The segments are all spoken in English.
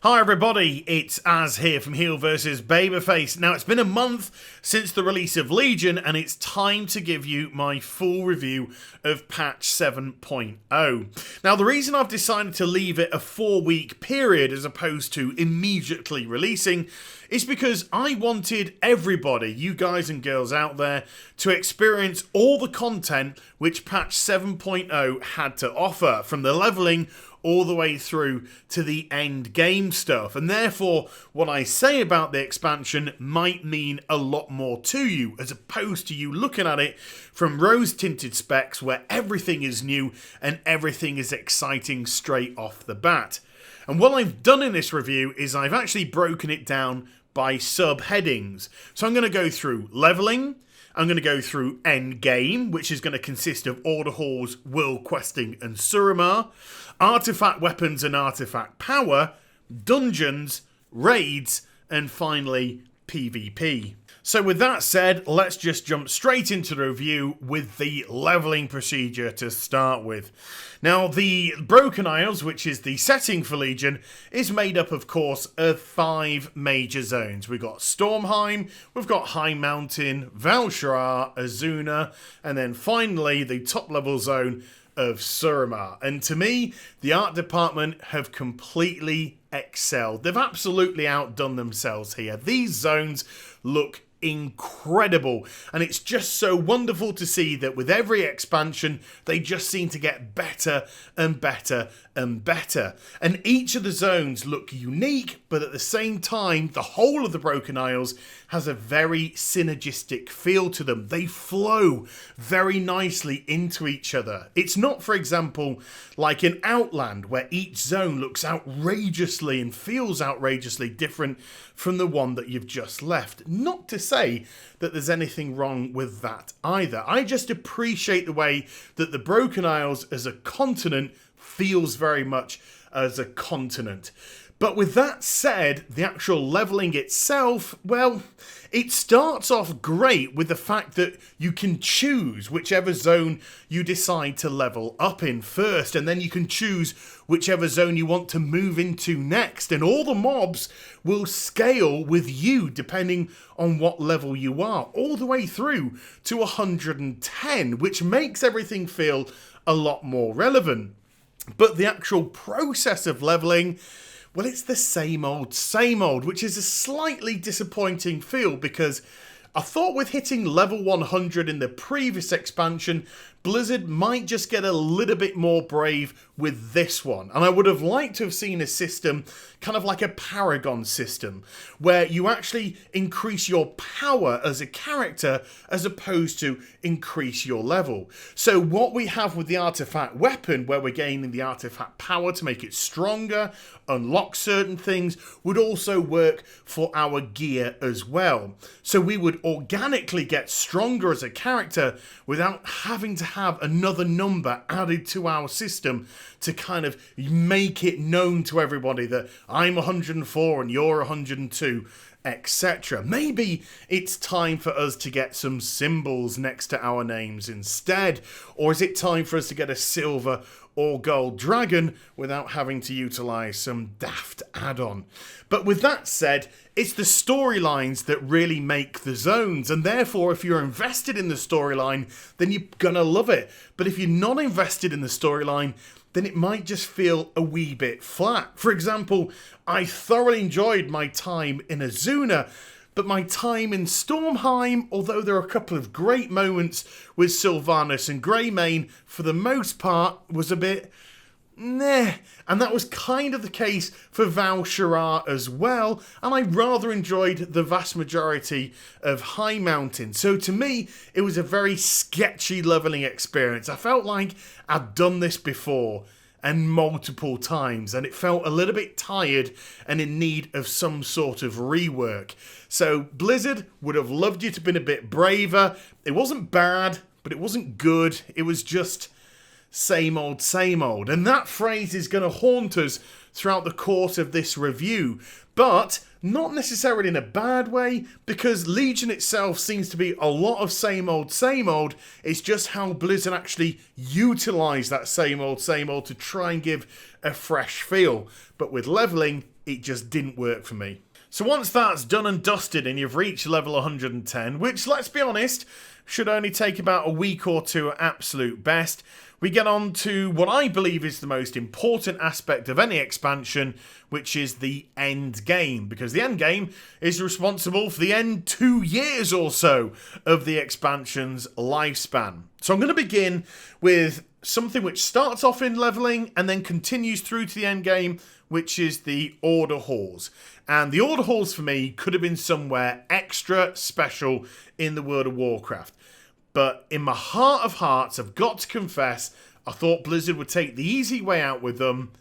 Hi everybody, it's Az here from HeelvsBabyface. Now it's been a month since the release of Legion and it's time to give you my full review of patch 7.0. Now the reason I've decided to leave it a 4-week period as opposed to immediately releasing is because I wanted everybody, you guys and girls out there, to experience all the content which patch 7.0 had to offer, from the leveling all the way through to the end game stuff. And therefore, what I say about the expansion might mean a lot more to you, as opposed to you looking at it from rose-tinted specs where everything is new and everything is exciting straight off the bat. And what I've done in this review is I've actually broken it down by subheadings. So I'm going to go through leveling, I'm going to go through end game, which is going to consist of Order Halls, World Questing and Suramar, artifact weapons and artifact power, dungeons, raids, and finally PvP. So with that said, let's just jump straight into the review with the leveling procedure to start with. Now, the Broken Isles, which is the setting for Legion, is made up, of course, of 5 major zones. We've got Stormheim, we've got High Mountain, Val'sharah, Azsuna, and then finally the top-level zone of Suramar. And to me, the art department have completely excelled. They've absolutely outdone themselves here. These zones look incredible, and it's just so wonderful to see that with every expansion they just seem to get better and better and better, and each of the zones look unique, but at the same time the whole of the Broken Isles has a very synergistic feel to them. They flow very nicely into each other. It's not, for example, like in Outland where each zone looks outrageously and feels outrageously different from the one that you've just left. Not to say that there's anything wrong with that either. I just appreciate the way that the Broken Isles as a continent feels very much as a continent. But with that said, the actual leveling itself, well, it starts off great with the fact that you can choose whichever zone you decide to level up in first, and then you can choose whichever zone you want to move into next, and all the mobs will scale with you depending on what level you are, all the way through to 110, which makes everything feel a lot more relevant. But the actual process of leveling, well, it's the same old, which is a slightly disappointing feel, because I thought with hitting level 100 in the previous expansion, Blizzard might just get a little bit more brave with this one. And I would have liked to have seen a system kind of like a Paragon system, where you actually increase your power as a character as opposed to increase your level. So what we have with the artifact weapon, where we're gaining the artifact power to make it stronger, unlock certain things, would also work for our gear as well. So we would organically get stronger as a character without having to have another number added to our system to kind of make it known to everybody that I'm 104 and you're 102, etc. Maybe it's time for us to get some symbols next to our names instead, or is it time for us to get a silver or gold dragon without having to utilise some daft add-on? But with that said, it's the storylines that really make the zones, and therefore if you're invested in the storyline, then you're gonna love it. But if you're not invested in the storyline, then it might just feel a wee bit flat. For example, I thoroughly enjoyed my time in Azsuna, but my time in Stormheim, although there are a couple of great moments with Sylvanas and Greymane, for the most part was a bit meh. And that was kind of the case for Val'sharah as well, and I rather enjoyed the vast majority of High Mountain. So to me, it was a very sketchy leveling experience. I felt like I'd done this before and multiple times, and it felt a little bit tired and in need of some sort of rework. So Blizzard would have loved you to have been a bit braver. It wasn't bad, but it wasn't good. It was just same old, and that phrase is going to haunt us throughout the course of this review, but not necessarily in a bad way, because Legion itself seems to be a lot of same old. It's just how Blizzard actually utilise that same old to try and give a fresh feel. But with leveling, it just didn't work for me. So once that's done and dusted and you've reached level 110, which, let's be honest, should only take about a week or two at absolute best, we get on to what I believe is the most important aspect of any expansion, which is the end game, because the end game is responsible for the end 2 years or so of the expansion's lifespan. So I'm going to begin with something which starts off in leveling and then continues through to the end game, which is the Order Halls. And the Order Halls for me could have been somewhere extra special in the World of Warcraft. But in my heart of hearts, I've got to confess, I thought Blizzard would take the easy way out with them,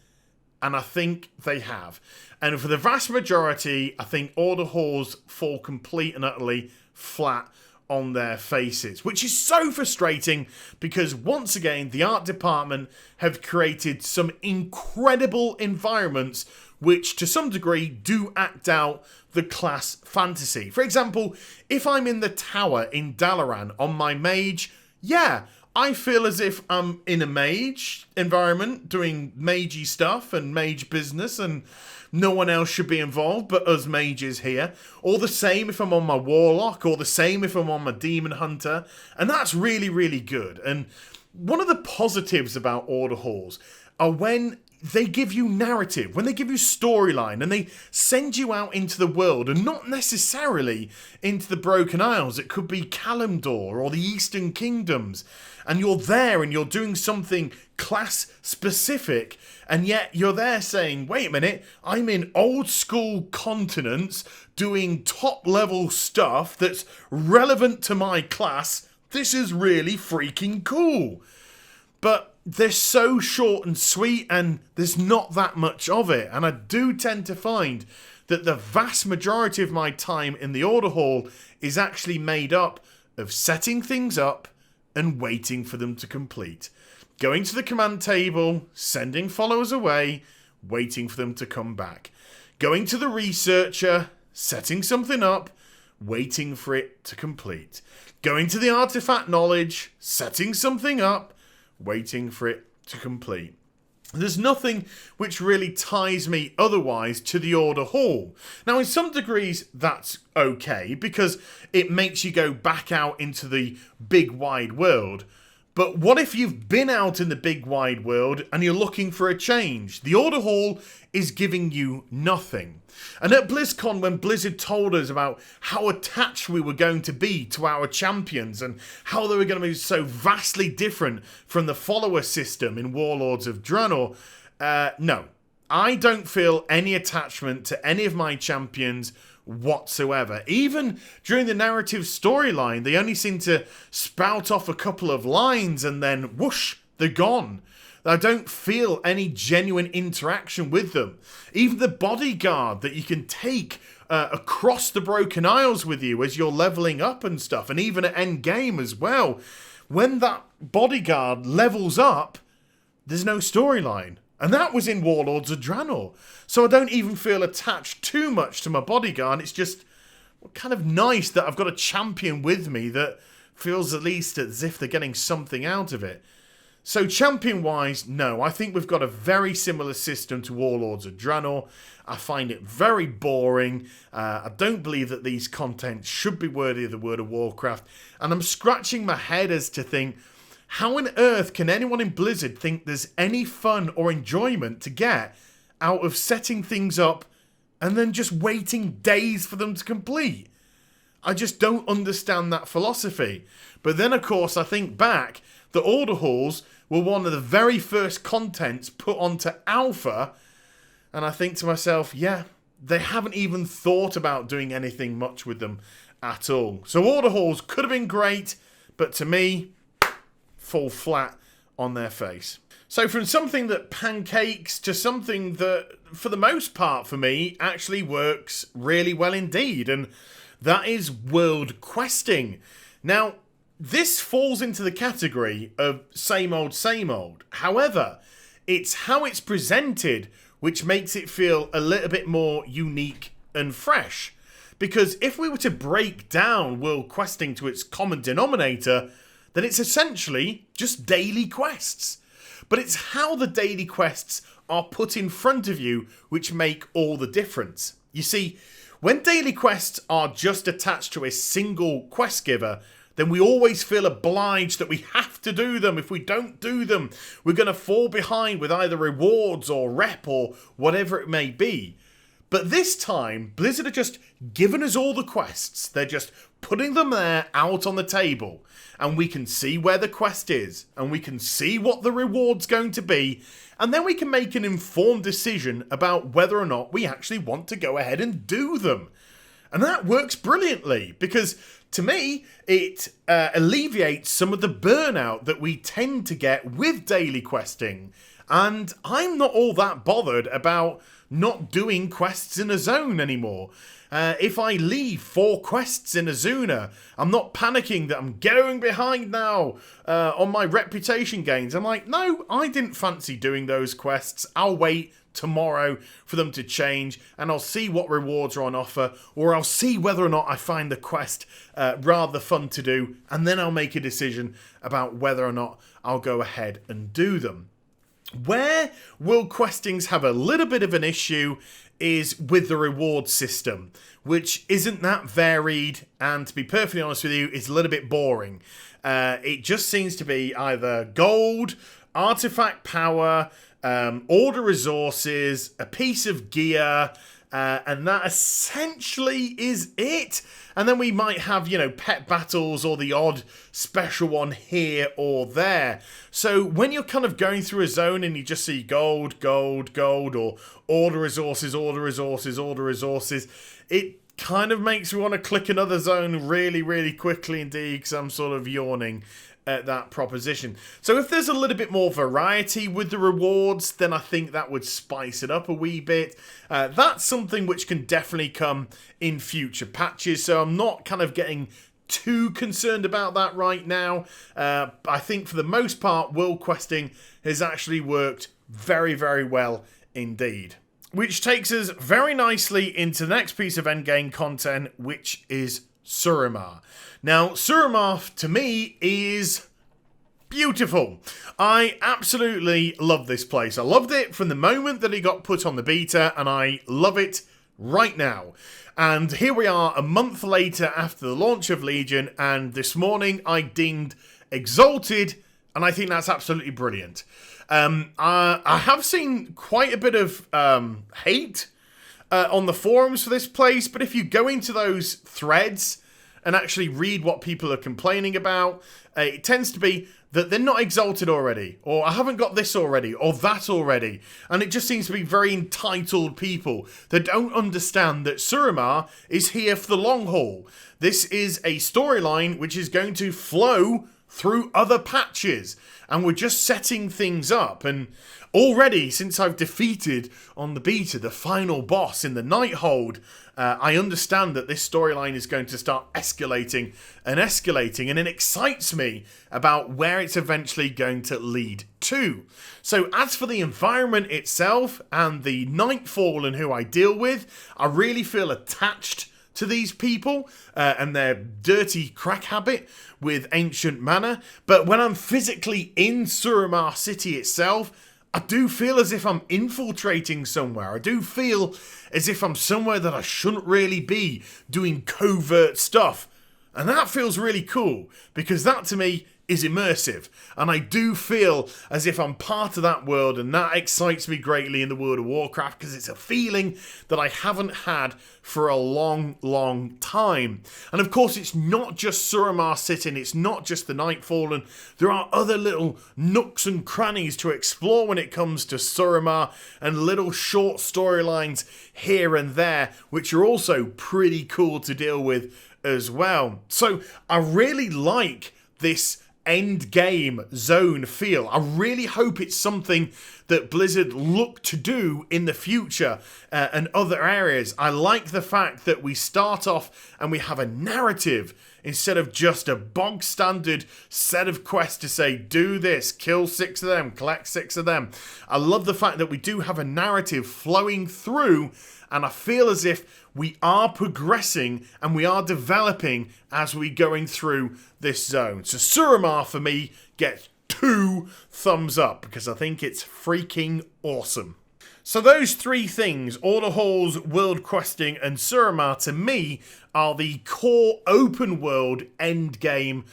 and I think they have. And for the vast majority, I think Order Halls fall complete and utterly flat on their faces, which is so frustrating because once again the art department have created some incredible environments which to some degree do act out the class fantasy. For example, if I'm in the tower in Dalaran on my mage, yeah, I feel as if I'm in a mage environment doing magey stuff and mage business, and no one else should be involved but us mages here. Or the same if I'm on my warlock, or the same if I'm on my demon hunter. And that's really, really good. And one of the positives about Order Halls are when they give you narrative, when they give you storyline, and they send you out into the world, and not necessarily into the Broken Isles. It could be Kalimdor or the Eastern Kingdoms, and you're there and you're doing something class specific, and yet you're there saying, wait a minute, I'm in old school continents doing top level stuff that's relevant to my class. This is really freaking cool. But they're so short and sweet, and there's not that much of it. And I do tend to find that the vast majority of my time in the Order Hall is actually made up of setting things up and waiting for them to complete. Going to the command table, sending followers away, waiting for them to come back. Going to the researcher, setting something up, waiting for it to complete. Going to the artifact knowledge, setting something up, waiting for it to complete. There's nothing which really ties me otherwise to the Order Hall. Now, in some degrees, that's okay, because it makes you go back out into the big wide world. But what if you've been out in the big wide world and you're looking for a change? The Order Hall is giving you nothing. And at BlizzCon, when Blizzard told us about how attached we were going to be to our champions and how they were going to be so vastly different from the follower system in Warlords of Draenor, no, I don't feel any attachment to any of my champions whatsoever. Even during the narrative storyline, they only seem to spout off a couple of lines and then whoosh, they're gone. I don't feel any genuine interaction with them. Even the bodyguard that you can take across the Broken Isles with you as you're leveling up and stuff, and even at end game as well, when that bodyguard levels up, there's no storyline. And that was in Warlords of Draenor. So I don't even feel attached too much to my bodyguard. It's just kind of nice that I've got a champion with me that feels at least as if they're getting something out of it. So champion-wise, no. I think we've got a very similar system to Warlords of Draenor. I find it very boring. I don't believe that these contents should be worthy of the World of Warcraft. And I'm scratching my head as to think, how on earth can anyone in Blizzard think there's any fun or enjoyment to get out of setting things up and then just waiting days for them to complete? I just don't understand that philosophy. But then, of course, I think back, the Order Halls were one of the very first contents put onto Alpha, and I think to myself, yeah, they haven't even thought about doing anything much with them at all. So Order Halls could have been great, but to me, fall flat on their face. So from something that pancakes to something that, for the most part for me, actually works really well indeed, and that is world questing. Now, this falls into the category of same old, same old. However, it's how it's presented which makes it feel a little bit more unique and fresh. Because if we were to break down world questing to its common denominator, then it's essentially just daily quests. but it's how the daily quests are put in front of you which make all the difference. You see, when daily quests are just attached to a single quest giver, then we always feel obliged that we have to do them. If we don't do them, we're going to fall behind with either rewards or rep or whatever it may be. But this time, Blizzard are just giving us all the quests. They're just putting them there out on the table. And we can see where the quest is. And we can see what the reward's going to be. And then we can make an informed decision about whether or not we actually want to go ahead and do them. And that works brilliantly because, to me, it alleviates some of the burnout that we tend to get with daily questing. And I'm not all that bothered about not doing quests in a zone anymore. If I leave 4 quests in a Zuna, I'm not panicking that I'm going behind now on my reputation gains. I'm like, no, I didn't fancy doing those quests. I'll wait tomorrow for them to change and I'll see what rewards are on offer, or I'll see whether or not I find the quest rather fun to do, and then I'll make a decision about whether or not I'll go ahead and do them. Where world questings have a little bit of an issue is with the reward system, which isn't that varied, and to be perfectly honest with you, is a little bit boring. It just seems to be either gold, artifact power, order resources, a piece of gear, and that essentially is it. And then we might have, pet battles or the odd special one here or there. So when you're kind of going through a zone and you just see gold, gold, gold, or order resources, order resources, order resources, it kind of makes me want to click another zone really, really quickly indeed, because I'm sort of yawning at that proposition. So if there's a little bit more variety with the rewards, then I think that would spice it up a wee bit. That's something which can definitely come in future patches, so I'm not kind of getting too concerned about that right now. I think for the most part, world questing has actually worked very, very well indeed. Which takes us very nicely into the next piece of endgame content, which is Suramar. Now, Suramar, to me, is beautiful. I absolutely love this place. I loved it from the moment that it got put on the beta, and I love it right now. And here we are a month later after the launch of Legion, and this morning I dinged Exalted, and I think that's absolutely brilliant. I have seen quite a bit of hate on the forums for this place, but if you go into those threads and actually read what people are complaining about, it tends to be that they're not exalted already, or I haven't got this already, or that already. And it just seems to be very entitled people that don't understand that Suramar is here for the long haul. This is a storyline which is going to flow through other patches, and we're just setting things up. And already, since I've defeated on the beta the final boss in the Nightfall, I understand that this storyline is going to start escalating, and it excites me about where it's eventually going to lead to. So as for the environment itself and the Nightfall and who I deal with, I really feel attached to these people and their dirty crack habit with ancient mana. But when I'm physically in Suramar City itself, I do feel as if I'm infiltrating somewhere. I do feel as if I'm somewhere that I shouldn't really be, doing covert stuff. And that feels really cool, because that to me is immersive. And I do feel as if I'm part of that world, and that excites me greatly in the World of Warcraft, because it's a feeling that I haven't had for a long, long time. And of course, it's not just Suramar City, and it's not just the Nightfall, and there are other little nooks and crannies to explore when it comes to Suramar, and little short storylines here and there, which are also pretty cool to deal with as well. So I really like this end game zone feel. I really hope it's something that Blizzard look to do in the future and other areas. I like the fact that we start off and we have a narrative instead of just a bog standard set of quests to say, do this, kill 6 of them, collect 6 of them. I love the fact that we do have a narrative flowing through, and I feel as if we are progressing and we are developing as we're going through this zone. So Suramar, for me, gets 2 thumbs up because I think it's freaking awesome. So those 3 things, Order Halls, World Questing and Suramar, to me are the core open world endgame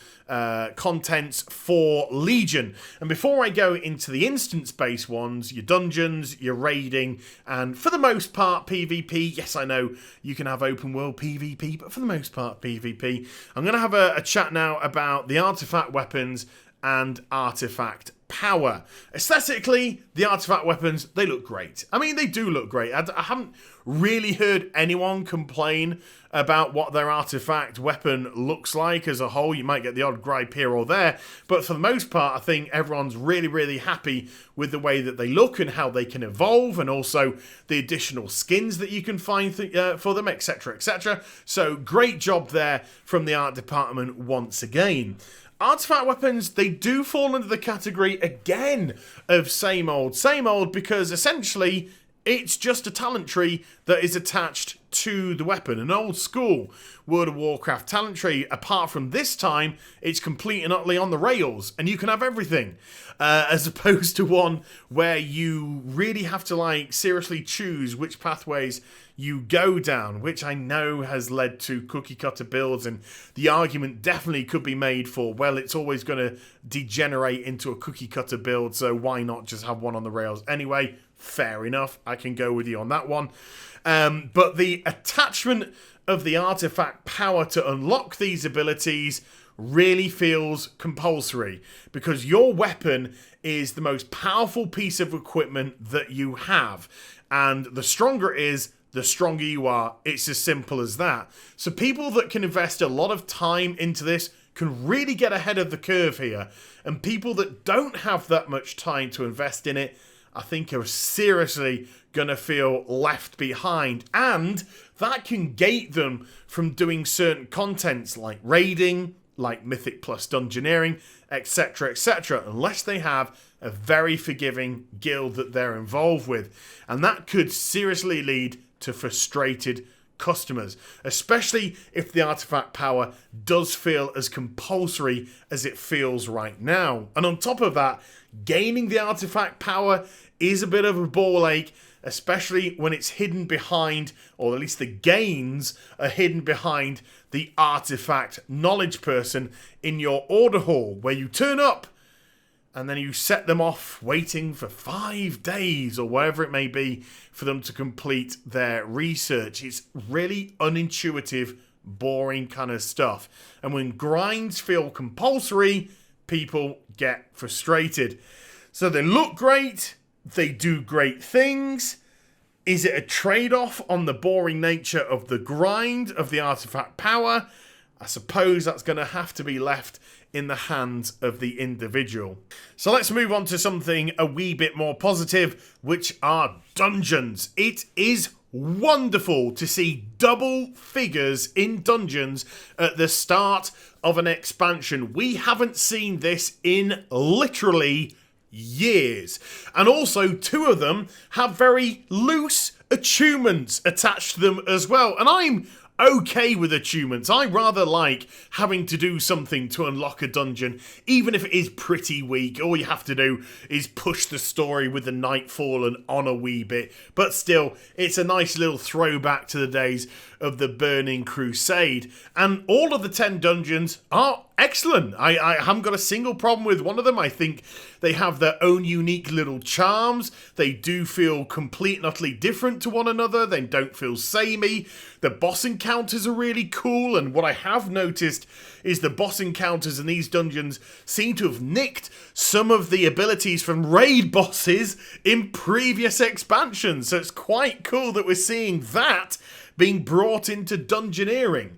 contents for Legion. And before I go into the instance-based ones, your dungeons, your raiding, and for the most part PvP, yes I know you can have open world PvP, but for the most part PvP, I'm going to have a chat now about the artifact weapons and artifact power. Aesthetically, the artifact weapons, they look great. I mean, they do look great. I haven't really heard anyone complain about what their artifact weapon looks like as a whole. You might get the odd gripe here or there, but for the most part, I think everyone's really, really happy with the way that they look and how they can evolve, and also the additional skins that you can find for them, etc., etc. So, great job there from the art department once again. Artifact weapons, they do fall under the category, again, of same old, because essentially it's just a talent tree that is attached to the weapon. An old school World of Warcraft talent tree, apart from this time, it's complete and utterly on the rails, and you can have everything. As opposed to one where you really have to, like, seriously choose which pathways you go down, which I know has led to cookie cutter builds, and the argument definitely could be made for, well, it's always going to degenerate into a cookie cutter build, so why not just have one on the rails anyway? Fair enough, I can go with you on that one. But the attachment of the artifact power to unlock these abilities really feels compulsory, because your weapon is the most powerful piece of equipment that you have, and the stronger it is, the stronger you are. It's as simple as that. So people that can invest a lot of time into this can really get ahead of the curve here, and people that don't have that much time to invest in it, I think, are seriously going to feel left behind, and that can gate them from doing certain contents like raiding, like Mythic Plus Dungeoneering, etc., etc., unless they have a very forgiving guild that they're involved with. And that could seriously lead to frustrated customers, especially if the artifact power does feel as compulsory as it feels right now. And on top of that, gaining the artifact power is a bit of a ball ache, especially when it's hidden behind, or at least the gains are hidden behind, the artifact knowledge person in your order hall, where you turn up and then you set them off waiting for 5 days or whatever it may be for them to complete their research. It's really unintuitive, boring kind of stuff. And when grinds feel compulsory, people get frustrated. So they look great, they do great things. Is it a trade-off on the boring nature of the grind of the artifact power? I suppose that's going to have to be left in the hands of the individual. So let's move on to something a wee bit more positive, which are dungeons. It is wonderful to see double figures in dungeons at the start of an expansion. We haven't seen this in literally years. And also 2 of them have very loose achievements attached to them as well. And I'm okay with achievements. I rather like having to do something to unlock a dungeon, even if it is pretty weak. All you have to do is push the story with the Nightfall and on a wee bit. But still, it's a nice little throwback to the days of the Burning Crusade. And all of the 10 dungeons are excellent. I haven't got a single problem with one of them. I think they have their own unique little charms. They do feel complete and utterly different to one another. They don't feel samey. The boss encounters are really cool, and what I have noticed is the boss encounters in these dungeons seem to have nicked some of the abilities from raid bosses in previous expansions. So it's quite cool that we're seeing that being brought into Dungeoneering.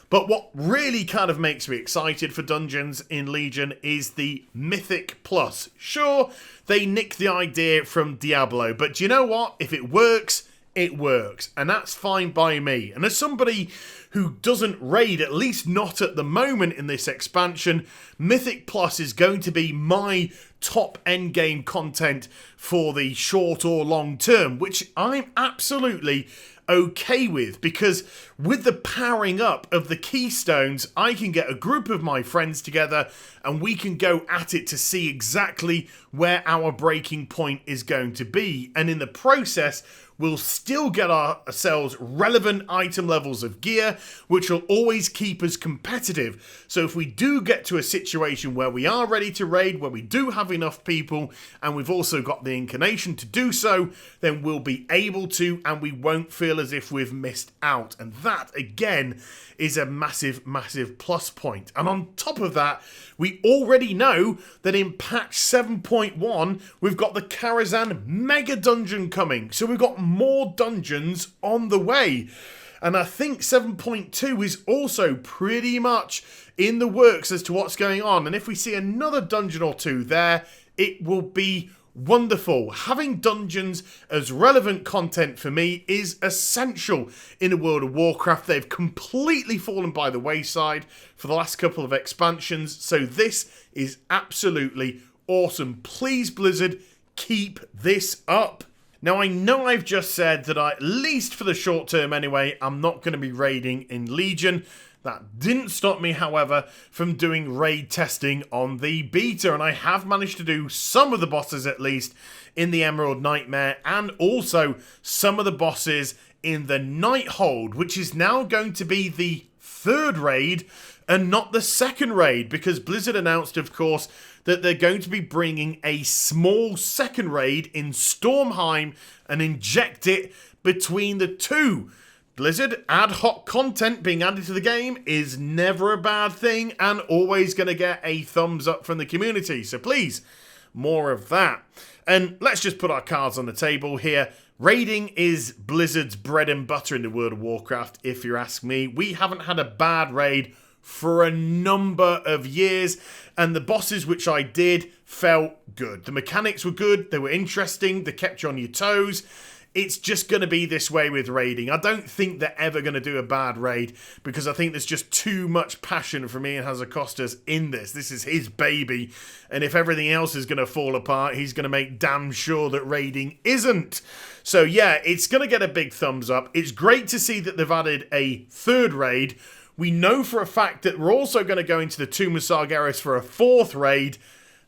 But what really kind of makes me excited for dungeons in Legion is the Mythic Plus. Sure, they nicked the idea from Diablo, but do you know what? If it works, it works. And that's fine by me. And as somebody who doesn't raid, at least not at the moment in this expansion, Mythic Plus is going to be my top endgame content for the short or long term, which I'm absolutely okay with, because with the powering up of the keystones, I can get a group of my friends together and we can go at it to see exactly where our breaking point is going to be. And in the process, we'll still get ourselves relevant item levels of gear, which will always keep us competitive. So if we do get to a situation where we are ready to raid, where we do have enough people, and we've also got the inclination to do so, then we'll be able to, and we won't feel as if we've missed out. And that, again, is a massive, massive plus point. And on top of that, we already know that in patch 7.1, we've got the Karazhan Mega Dungeon coming. So we've got more dungeons on the way. And I think 7.2 is also pretty much in the works as to what's going on. And if we see another dungeon or two there, it will be wonderful. Having dungeons as relevant content for me is essential in a World of Warcraft. They've completely fallen by the wayside for the last couple of expansions, so this is absolutely awesome. Please, Blizzard, keep this up. Now, I know I've just said that at least for the short term anyway, I'm not going to be raiding in Legion. That didn't stop me, however, from doing raid testing on the beta, and I have managed to do some of the bosses at least in the Emerald Nightmare, and also some of the bosses in the Nighthold, which is now going to be the third raid and not the second raid, because Blizzard announced, of course, that they're going to be bringing a small second raid in Stormheim and inject it between the two. Blizzard, ad hoc content being added to the game is never a bad thing and always going to get a thumbs up from the community. So please, more of that. And let's just put our cards on the table here. Raiding is Blizzard's bread and butter in the World of Warcraft, if you ask me. We haven't had a bad raid for a number of years, and the bosses which I did felt good. The mechanics were good, they were interesting, they kept you on your toes. It's just going to be this way with raiding. I don't think they're ever going to do a bad raid, because I think there's just too much passion from Ian Hazacostas in this. This is his baby, and if everything else is going to fall apart, he's going to make damn sure that raiding isn't. So yeah, it's going to get a big thumbs up. It's great to see that they've added a third raid. We know for a fact that we're also going to go into the Tomb of Sargeras for a fourth raid,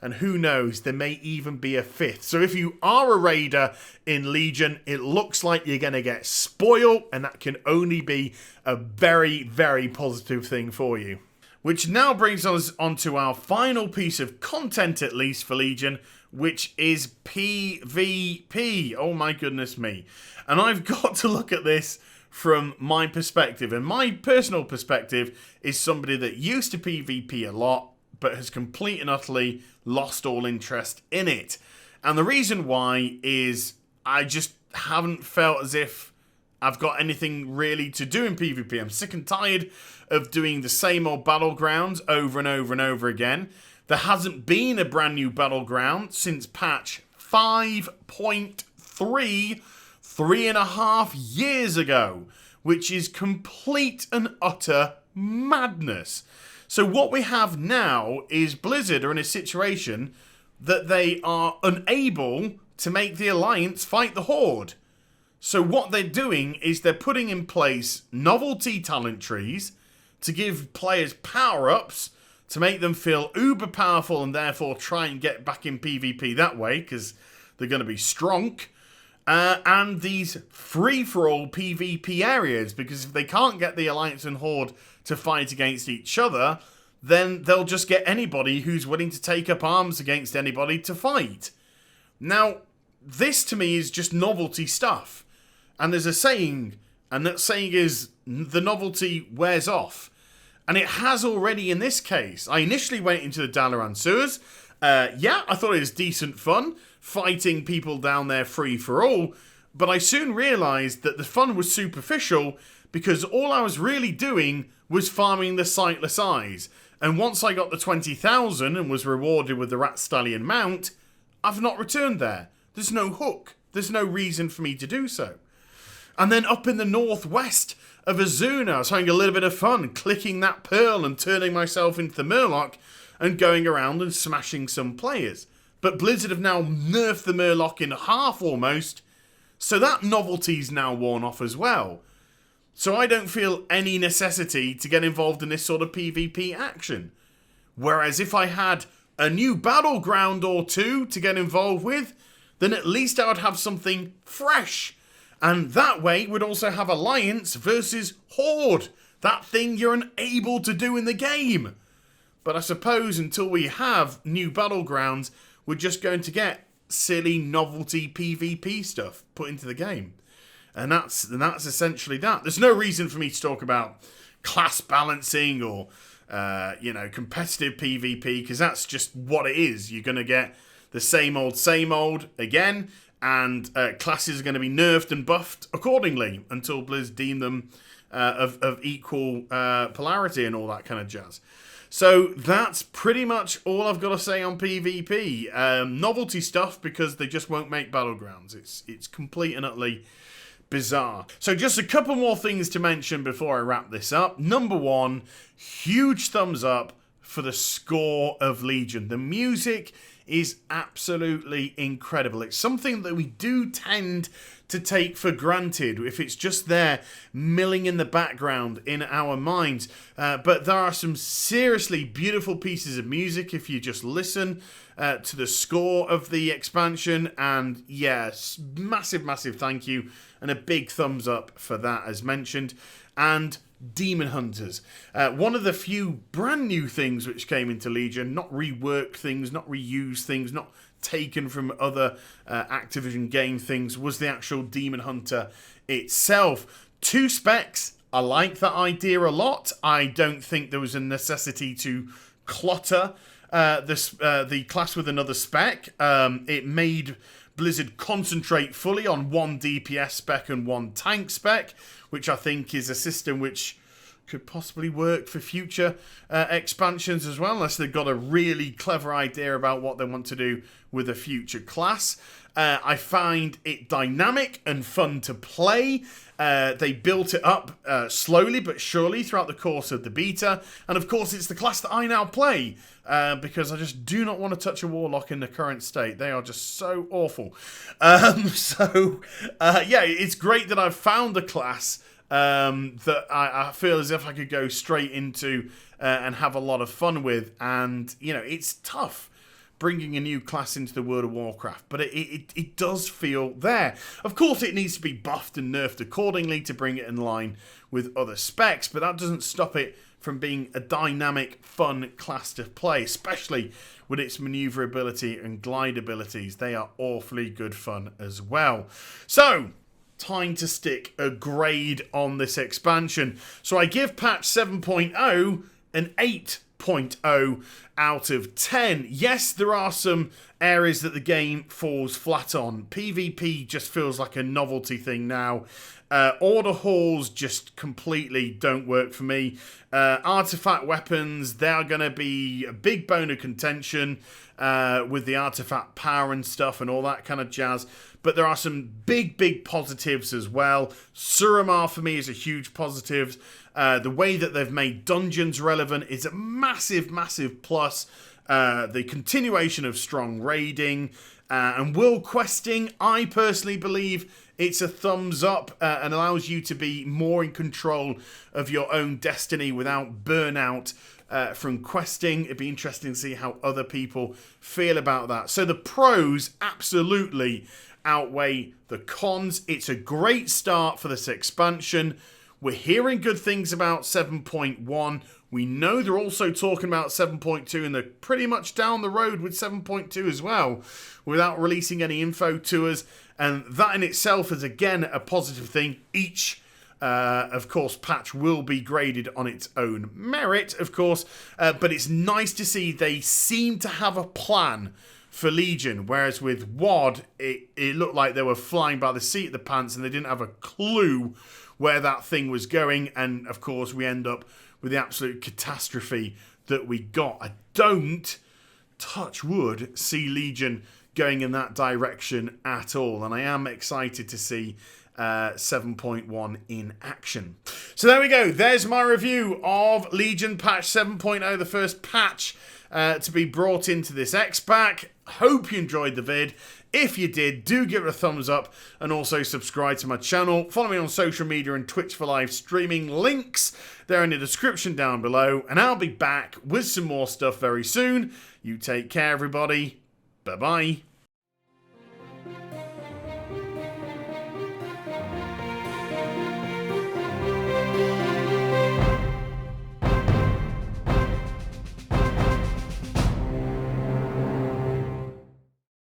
and who knows, there may even be a fifth. So if you are a raider in Legion, it looks like you're going to get spoiled, and that can only be a very, very positive thing for you. Which now brings us onto our final piece of content, at least for Legion, which is PvP. Oh my goodness me. And I've got to look at this from my perspective. And my personal perspective is somebody that used to PvP a lot, but has completely and utterly lost all interest in it. And the reason why is I just haven't felt as if I've got anything really to do in PvP. I'm sick and tired of doing the same old battlegrounds over and over and over again. There hasn't been a brand new battleground since patch 5.3, 3.5 years ago, which is complete and utter madness. So what we have now is Blizzard are in a situation that they are unable to make the Alliance fight the Horde. So what they're doing is they're putting in place novelty talent trees to give players power-ups to make them feel uber powerful and therefore try and get back in PvP that way, because they're going to be strong. And these free-for-all PvP areas, because if they can't get the Alliance and Horde to fight against each other, then they'll just get anybody who's willing to take up arms against anybody to fight. Now, this to me is just novelty stuff. And there's a saying, and that saying is, the novelty wears off. And it has already in this case. I initially went into the Dalaran sewers. Yeah, I thought it was decent fun, fighting people down there free for all. But I soon realised that the fun was superficial, because all I was really doing was farming the Sightless Eyes. And once I got the 20,000 and was rewarded with the Rat Stallion mount, I've not returned there. There's no hook. There's no reason for me to do so. And then up in the northwest of Azuna, I was having a little bit of fun clicking that pearl and turning myself into the Murloc and going around and smashing some players. But Blizzard have now nerfed the Murloc in half almost, So that novelty's now worn off as well. So I don't feel any necessity to get involved in this sort of PvP action. Whereas if I had a new battleground or two to get involved with, then at least I would have something fresh. And that way would also have Alliance versus Horde. That thing you're unable to do in the game. But I suppose until we have new battlegrounds, we're just going to get silly novelty PvP stuff put into the game. And that's essentially that. There's no reason for me to talk about class balancing or competitive PvP, because that's just what it is. You're going to get the same old again, and classes are going to be nerfed and buffed accordingly until Blizz deem them of equal polarity and all that kind of jazz. So that's pretty much all I've got to say on PvP. Novelty stuff, because they just won't make battlegrounds. It's complete and utterly bizarre. So just a couple more things to mention before I wrap this up. Number one, huge thumbs up for the score of Legion. The music is absolutely incredible. It's something that we do tend to take for granted if it's just there milling in the background in our minds. But there are some seriously beautiful pieces of music if you just listen to the score of the expansion. And yes, massive thank you and a big thumbs up for that, as mentioned. And Demon Hunters. One of the few brand new things which came into Legion, not reworked things, not reused things, not taken from other Activision game things, was the actual Demon Hunter itself. 2 specs. I like that idea a lot. I don't think there was a necessity to clutter the class with another spec. It made Blizzard concentrate fully on 1 DPS spec and 1 tank spec, which I think is a system which could possibly work for future expansions as well, unless they've got a really clever idea about what they want to do with a future class. I find it dynamic and fun to play. They built it up slowly but surely throughout the course of the beta. And of course, it's the class that I now play because I just do not want to touch a Warlock in the current state. They are just so awful. It's great that I've found a class that I feel as if I could go straight into and have a lot of fun with. And, it's tough bringing a new class into the World of Warcraft, but it does feel there. Of course, it needs to be buffed and nerfed accordingly to bring it in line with other specs, but that doesn't stop it from being a dynamic, fun class to play, especially with its maneuverability and glide abilities. They are awfully good fun as well. So, time to stick a grade on this expansion. So I give patch 7.0 an 8.0 out of 10. Yes, there are some areas that the game falls flat on. PvP just feels like a novelty thing now. Order halls just completely don't work for me. Artifact weapons, they're going to be a big bone of contention with the artifact power and stuff and all that kind of jazz. But there are some big positives as well. Suramar for me is a huge positive. The way that they've made dungeons relevant is a massive plus. The continuation of strong raiding and world questing, I personally believe it's a thumbs up and allows you to be more in control of your own destiny without burnout from questing. It'd be interesting to see how other people feel about that. So the pros absolutely outweigh the cons. It's a great start for this expansion. We're hearing good things about 7.1. We know they're also talking about 7.2, and they're pretty much down the road with 7.2 as well, without releasing any info to us. And that in itself is, again, a positive thing. Each, of course, patch will be graded on its own merit, of course. But it's nice to see they seem to have a plan for Legion, whereas with WoD, it looked like they were flying by the seat of the pants and they didn't have a clue where that thing was going. And, of course, we end up with the absolute catastrophe that we got. I don't, touch wood, see Legion going in that direction at all. And I am excited to see 7.1 in action. So there we go. There's my review of Legion patch 7.0, the first patch to be brought into this X-Pack. Hope you enjoyed the vid. If you did, do give it a thumbs up and also subscribe to my channel. Follow me on social media and Twitch for live streaming. Links, they're in the description down below. And I'll be back with some more stuff very soon. You take care, everybody. Bye-bye.